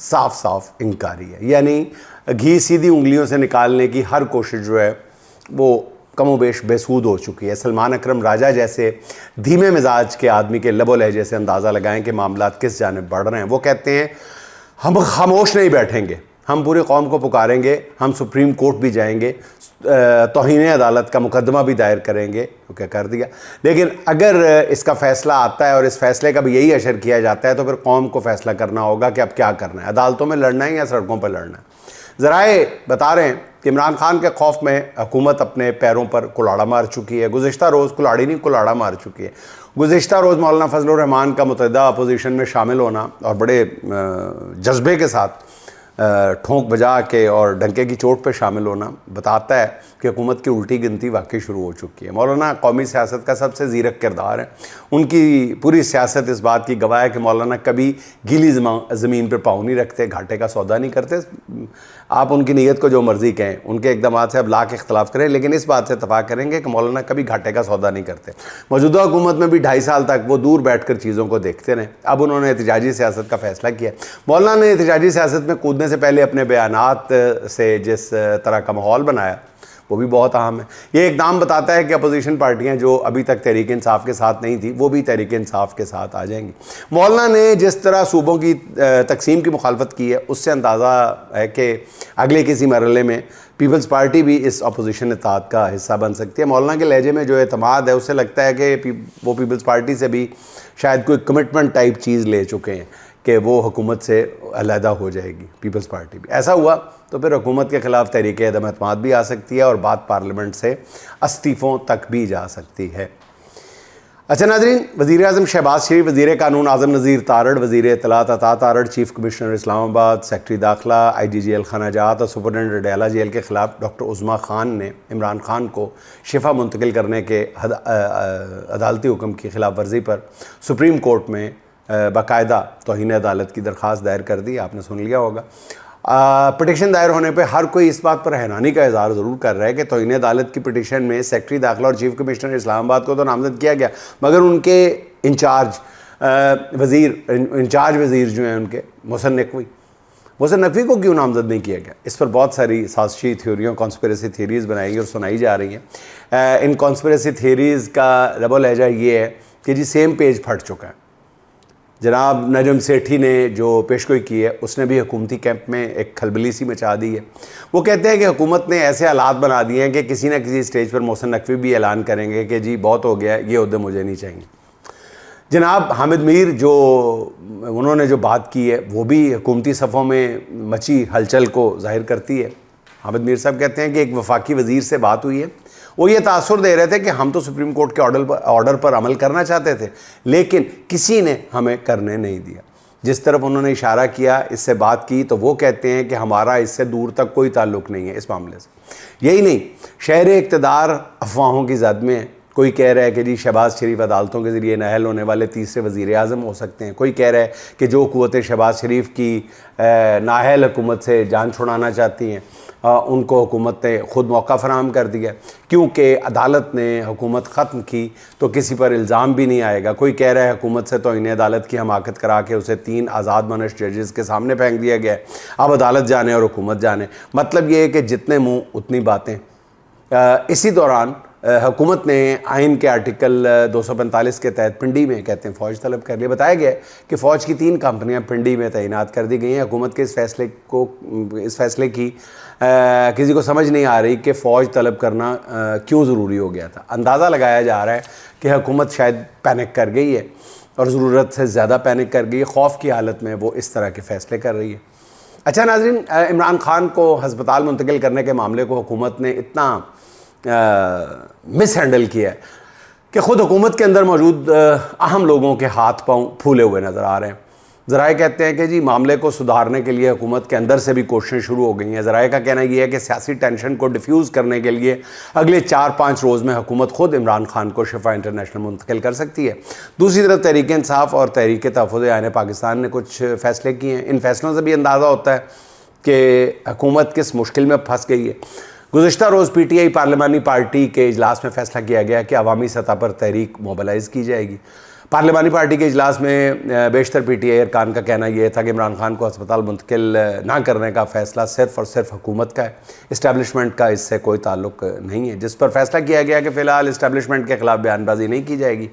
صاف صاف انکاری ہے. یعنی گھی سیدھی انگلیوں سے نکالنے کی ہر کوشش جو ہے وہ کم و بیش بے سود ہو چکی ہے. سلمان اکرم راجہ جیسے دھیمے مزاج کے آدمی کے لب و لہجے سے اندازہ لگائیں کہ معاملات کس جانب بڑھ رہے ہیں. وہ کہتے ہیں ہم خاموش نہیں بیٹھیں گے, ہم پوری قوم کو پکاریں گے, ہم سپریم کورٹ بھی جائیں گے, توہین عدالت کا مقدمہ بھی دائر کریں گے. کیا کر دیا. لیکن اگر اس کا فیصلہ آتا ہے اور اس فیصلے کا بھی یہی اشر کیا جاتا ہے تو پھر قوم کو فیصلہ کرنا ہوگا کہ اب کیا کرنا ہے, عدالتوں میں لڑنا ہے یا سڑکوں پر لڑنا ہے. ذرائع بتا رہے ہیں کہ عمران خان کے خوف میں حکومت اپنے پیروں پر کلاڑا مار چکی ہے. گزشتہ روز کلاڑی نہیں کلاڑا مار چکی ہے. گزشتہ روز مولانا فضل الرحمان کا متحدہ اپوزیشن میں شامل ہونا اور بڑے جذبے کے ساتھ ٹھونک بجا کے اور ڈنکے کی چوٹ پہ شامل ہونا بتاتا ہے کہ حکومت کی الٹی گنتی واقعی شروع ہو چکی ہے. مولانا قومی سیاست کا سب سے زیرک کردار ہے. ان کی پوری سیاست اس بات کی گواہ ہے کہ مولانا کبھی گیلی زمین پہ پاؤں نہیں رکھتے, گھاٹے کا سودا نہیں کرتے. آپ ان کی نیت کو جو مرضی کہیں, ان کے اقدامات سے اب لاکھ اختلاف کریں, لیکن اس بات سے اتفاق کریں گے کہ مولانا کبھی گھاٹے کا سودا نہیں کرتے. موجودہ حکومت میں بھی 2.5 سال تک وہ دور بیٹھ کر چیزوں کو دیکھتے رہے. اب انہوں نے احتجاجی سیاست کا فیصلہ کیا. مولانا نے احتجاجی سیاست میں کودنے سے پہلے اپنے بیانات سے جس طرح کا ماحول بنایا وہ بھی بہت اہم ہے. یہ اقدام بتاتا ہے کہ اپوزیشن پارٹیاں جو ابھی تک تحریک انصاف کے ساتھ نہیں تھی وہ بھی تحریک انصاف کے ساتھ آ جائیں گی. مولانا نے جس طرح صوبوں کی تقسیم کی مخالفت کی ہے اس سے اندازہ ہے کہ اگلے کسی مرحلے میں پیپلز پارٹی بھی اس اپوزیشن اتحاد کا حصہ بن سکتی ہے. مولانا کے لہجے میں جو اعتماد ہے اس سے لگتا ہے کہ وہ پیپلز پارٹی سے بھی شاید کوئی کمٹمنٹ ٹائپ چیز لے چکے ہیں کہ وہ حکومت سے علیحدہ ہو جائے گی پیپلز پارٹی بھی. ایسا ہوا تو پھر حکومت کے خلاف تحریک عدم اعتماد بھی آ سکتی ہے اور بات پارلیمنٹ سے استعفوں تک بھی جا سکتی ہے. اچھا ناظرین, وزیر اعظم شہباز شریف, وزیر قانون اعظم نذیر تارڑ, وزیر اطلاعات عطا تارڑ, چیف کمشنر اسلام آباد, سیکرٹری داخلہ IGGL خانہ جات اور سپرنٹینڈنٹ ڈیالہ جیل کے خلاف ڈاکٹر عظمیٰ خان نے عمران خان کو شفا منتقل کرنے کے عدالتی حکم کی خلاف ورزی پر سپریم کورٹ میں باقاعدہ توہین عدالت کی درخواست دائر کر دی. آپ نے سن لیا ہوگا. پٹیشن دائر ہونے پہ ہر کوئی اس بات پر حیرانی کا اظہار ضرور کر رہا ہے کہ توہین عدالت کی پٹیشن میں سیکرٹری داخلہ اور چیف کمشنر اسلام آباد کو تو نامزد کیا گیا, مگر ان کے انچارج وزیر جو ہیں ان کے محسن نقوی کو کیوں نامزد نہیں کیا گیا؟ اس پر بہت ساری سازشی تھیوریوں, کانسپریسی تھیوریز بنائی گئی اور سنائی جا رہی ہیں. ان کانسپریسی تھیوریز کا لب و لہجہ یہ ہے کہ جی سیم پیج پھٹ چکا ہے. جناب نجم سیٹھی نے جو پیشگوئی کی ہے اس نے بھی حکومتی کیمپ میں ایک کھلبلی سی مچا دی ہے. وہ کہتے ہیں کہ حکومت نے ایسے حالات بنا دیے ہیں کہ کسی نہ کسی سٹیج پر محسن نقوی بھی اعلان کریں گے کہ جی بہت ہو گیا, یہ عہدے مجھے نہیں چاہیے. جناب حامد میر جو انہوں نے جو بات کی ہے وہ بھی حکومتی صفوں میں مچی ہلچل کو ظاہر کرتی ہے. حامد میر صاحب کہتے ہیں کہ ایک وفاقی وزیر سے بات ہوئی ہے, وہ یہ تاثر دے رہے تھے کہ ہم تو سپریم کورٹ کے آرڈر پر عمل کرنا چاہتے تھے لیکن کسی نے ہمیں کرنے نہیں دیا. جس طرف انہوں نے اشارہ کیا, اس سے بات کی, تو وہ کہتے ہیں کہ ہمارا اس سے دور تک کوئی تعلق نہیں ہے اس معاملے سے. یہی نہیں, شہر اقتدار افواہوں کی زد میں ہے. کوئی کہہ رہا ہے کہ جی شہباز شریف عدالتوں کے ذریعے نااہل ہونے والے تیسرے وزیر اعظم ہو سکتے ہیں. کوئی کہہ رہا ہے کہ جو قوتیں شہباز شریف کی نااہل حکومت سے جان چھڑانا چاہتی ہیں ان کو حکومت نے خود موقع فراہم کر دیا کیونکہ عدالت نے حکومت ختم کی تو کسی پر الزام بھی نہیں آئے گا. کوئی کہہ رہا ہے حکومت سے توہین عدالت کی حماقت کرا کے اسے 3 آزاد منش ججز کے سامنے پھینک دیا گیا ہے. اب عدالت جانے اور حکومت جانے. مطلب یہ ہے کہ جتنے منہ اتنی باتیں. اسی دوران حکومت نے آئین کے آرٹیکل 245 کے تحت پنڈی میں کہتے ہیں فوج طلب کر لیا. بتایا گیا ہے کہ فوج کی 3 کمپنیاں پنڈی میں تعینات کر دی گئی ہیں. حکومت کے اس فیصلے کی کسی کو سمجھ نہیں آ رہی کہ فوج طلب کرنا کیوں ضروری ہو گیا تھا. اندازہ لگایا جا رہا ہے کہ حکومت شاید پینک کر گئی ہے اور ضرورت سے زیادہ پینک کر گئی ہے. خوف کی حالت میں وہ اس طرح کے فیصلے کر رہی ہے. اچھا ناظرین, عمران خان کو ہسپتال منتقل کرنے کے معاملے کو حکومت نے اتنا مس ہینڈل کیا ہے کہ خود حکومت کے اندر موجود اہم لوگوں کے ہاتھ پاؤں پھولے ہوئے نظر آ رہے ہیں. ذرائع کہتے ہیں کہ جی معاملے کو سدھارنے کے لیے حکومت کے اندر سے بھی کوششیں شروع ہو گئی ہیں. ذرائع کا کہنا یہ ہے کہ سیاسی ٹینشن کو ڈیفیوز کرنے کے لیے اگلے 4-5 روز میں حکومت خود عمران خان کو شفا انٹرنیشنل منتقل کر سکتی ہے. دوسری طرف تحریک انصاف اور تحریک تحفظ آئین پاکستان نے کچھ فیصلے کیے ہیں. ان فیصلوں سے بھی اندازہ ہوتا ہے کہ حکومت کس مشکل میں پھنس گئی ہے. گزشتہ روز PTI پارلیمانی پارٹی کے اجلاس میں فیصلہ کیا گیا کہ عوامی سطح پر تحریک موبلائز کی جائے گی. پارلیمانی پارٹی کے اجلاس میں بیشتر پی ٹی آئی ارکان کا کہنا یہ تھا کہ عمران خان کو ہسپتال منتقل نہ کرنے کا فیصلہ صرف اور صرف حکومت کا ہے، اسٹیبلشمنٹ کا اس سے کوئی تعلق نہیں ہے، جس پر فیصلہ کیا گیا کہ فی الحال اسٹیبلشمنٹ کے خلاف بیان بازی نہیں کی جائے گی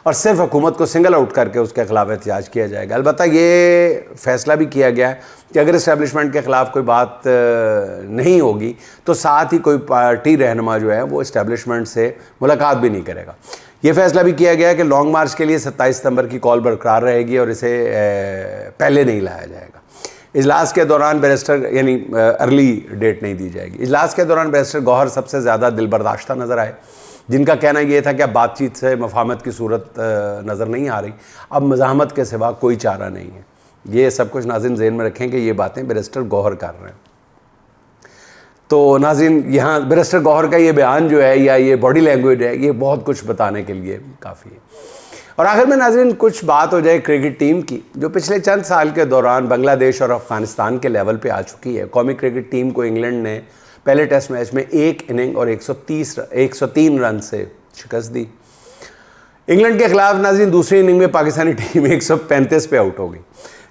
اور صرف حکومت کو سنگل آؤٹ کر کے اس کے خلاف احتجاج کیا جائے گا۔ البتہ یہ فیصلہ بھی کیا گیا ہے کہ اگر اسٹیبلشمنٹ کے خلاف کوئی بات نہیں ہوگی تو ساتھ ہی کوئی پارٹی رہنما جو ہے وہ اسٹیبلشمنٹ سے ملاقات بھی نہیں کرے گا۔ یہ فیصلہ بھی کیا گیا ہے کہ لانگ مارچ کے لیے 27 ستمبر کی کال برقرار رہے گی اور اسے پہلے نہیں لایا جائے گا۔ اجلاس کے دوران بیرسٹر یعنی ارلی ڈیٹ نہیں دی جائے گی۔ اجلاس کے دوران بیرسٹر گوہر سب سے زیادہ دل برداشتہ نظر آئے، جن کا کہنا یہ تھا کہ اب بات چیت سے مفاہمت کی صورت نظر نہیں آ رہی، اب مزاحمت کے سوا کوئی چارہ نہیں ہے۔ یہ سب کچھ ناظرین ذہن میں رکھیں کہ یہ باتیں بیرسٹر گوہر کر رہے ہیں۔ تو ناظرین یہاں بیرسٹر گوہر کا یہ بیان جو ہے یا یہ باڈی لینگویج ہے، یہ بہت کچھ بتانے کے لیے کافی ہے۔ اور آخر میں ناظرین کچھ بات ہو جائے کرکٹ ٹیم کی، جو پچھلے چند سال کے دوران بنگلہ دیش اور افغانستان کے لیول پہ آ چکی ہے۔ قومی کرکٹ ٹیم کو انگلینڈ نے پہلے ٹیسٹ میچ میں 1 اننگ اور 103 رن سے شکست دی۔ انگلینڈ کے خلاف ناظرین دوسری اننگ میں پاکستانی ٹیم 135 پہ آؤٹ ہو گئی۔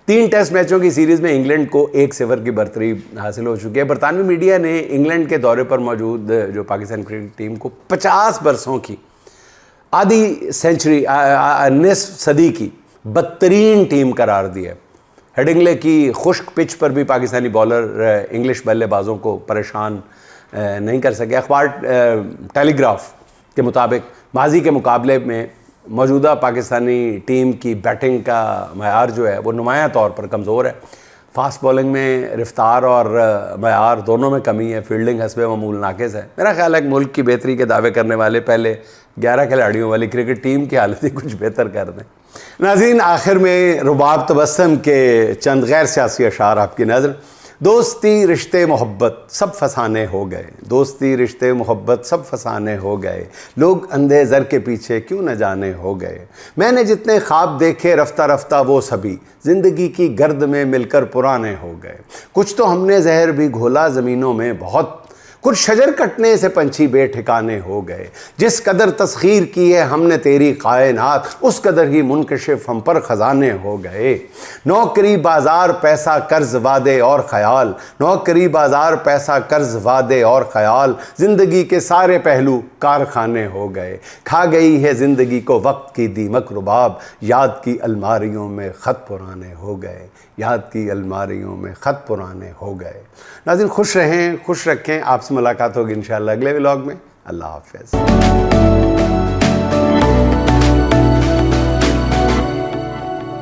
3 ٹیسٹ میچوں کی سیریز میں انگلینڈ کو 1-0 کی برتری حاصل ہو چکی ہے۔ برطانوی میڈیا نے انگلینڈ کے دورے پر موجود جو پاکستان کرکٹ ٹیم کو 50 برسوں کی آدھی سینچری نصف صدی کی بدترین ٹیم قرار دیا ہے۔ ہیڈنگلے کی خشک پچ پر بھی پاکستانی بالر انگلش بلے بازوں کو پریشان نہیں کر سکے۔ اخبار ٹیلی گراف کے مطابق ماضی کے مقابلے میں موجودہ پاکستانی ٹیم کی بیٹنگ کا معیار جو ہے وہ نمایاں طور پر کمزور ہے۔ فاسٹ بولنگ میں رفتار اور معیار دونوں میں کمی ہے، فیلڈنگ حسب معمول ناقص ہے۔ میرا خیال ہے کہ ملک کی بہتری کے دعوے کرنے والے پہلے 11 کھلاڑیوں والی کرکٹ ٹیم کی حالت ہی کچھ بہتر کر دیں۔ ناظرین آخر میں رباب تبسم کے چند غیر سیاسی اشعار آپ کی نظر۔ دوستی رشتے محبت سب فسانے ہو گئے، دوستی رشتے محبت سب فسانے ہو گئے، لوگ اندھے زر کے پیچھے کیوں نہ جانے ہو گئے، میں نے جتنے خواب دیکھے رفتہ رفتہ وہ سبھی زندگی کی گرد میں مل کر پرانے ہو گئے، کچھ تو ہم نے زہر بھی گھولا زمینوں میں بہت، کچھ شجر کٹنے سے پنچھی بے ٹھکانے ہو گئے، جس قدر تسخیر کی ہے ہم نے تیری کائنات اس قدر ہی منکشف ہم پر خزانے ہو گئے، نوکری بازار پیسہ قرض وعدے اور خیال، نوکری بازار پیسہ قرض وعدے اور خیال، زندگی کے سارے پہلو کارخانے ہو گئے، کھا گئی ہے زندگی کو وقت کی دیمک رباب، یاد کی الماریوں میں خط پرانے ہو گئے، یاد کی الماریوں میں خط پرانے ہو گئے۔ ناظرین خوش رہیں، خوش رکھیں، آپ سے ملاقات ہوگی انشاءاللہ اگلے ولاگ میں۔ اللہ حافظ۔